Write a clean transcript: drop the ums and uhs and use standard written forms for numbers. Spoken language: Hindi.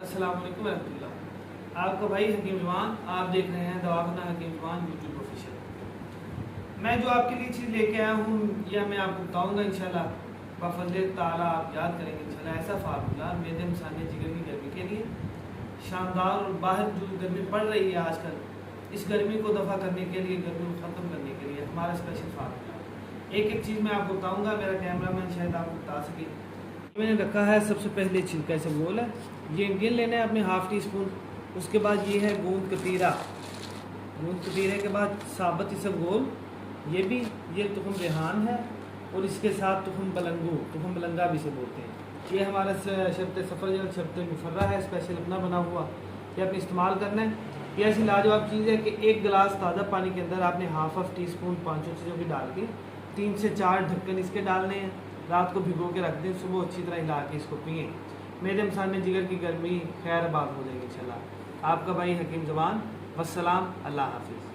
अस्सलाम वालेकुम रहमतुल्लाह। आपका भाई हकीम जवान, आप देख रहे हैं दवाखाना हकीम जवान यूट्यूब ऑफिशियल। मैं जो आपके लिए चीज़ लेके आया हूँ यह मैं आपको बताऊँगा इंशाल्लाह बफज़ल ताला। आप याद करेंगे इंशाल्लाह ऐसा फार्मूला मेदे मसाने जिगर की गर्मी के लिए शानदार। और बाहर जो गर्मी पड़ रही है आजकल, इस गर्मी को दफ़ा करने के लिए, गर्मी को ख़त्म करने के लिए हमारा स्पेशल फार्मूला। एक एक चीज़ मैं आपको बताऊँगा, मेरा कैमरामैन शायद आपको बता सके। मैंने रखा है सबसे पहले छिलका से गोल है, ये गिन लेना है अपने हाफ टी स्पून। उसके बाद ये है गूंद कतीरा, गूंद कतीरे के बाद साबत इसबगोल, ये भी ये तुखम रेहान है। और इसके साथ तुखम बलंगू, तुखम बलंगा भी से बोलते हैं। ये हमारा शब्द सफ़र या शब्द मुफर्रा है, स्पेशल अपना बना हुआ, ये आपने इस्तेमाल करना है। ये ऐसी लाजवाब चीज़ है कि एक गिलास ताज़ा पानी के अंदर आपने हाफ टी स्पून पाँचों चीज़ों की डाल के 3 से 4 ढक्कन इसके डालने हैं। रात को भिगो के रख दें, सुबह अच्छी तरह हिला के इसको पिएँ। मेरे मसाने जिगर की गर्मी खैर आबाद हो जाएगी इंशाल्लाह। आपका भाई हकीम ज़बान। वस्सलाम, अल्लाह हाफिज़।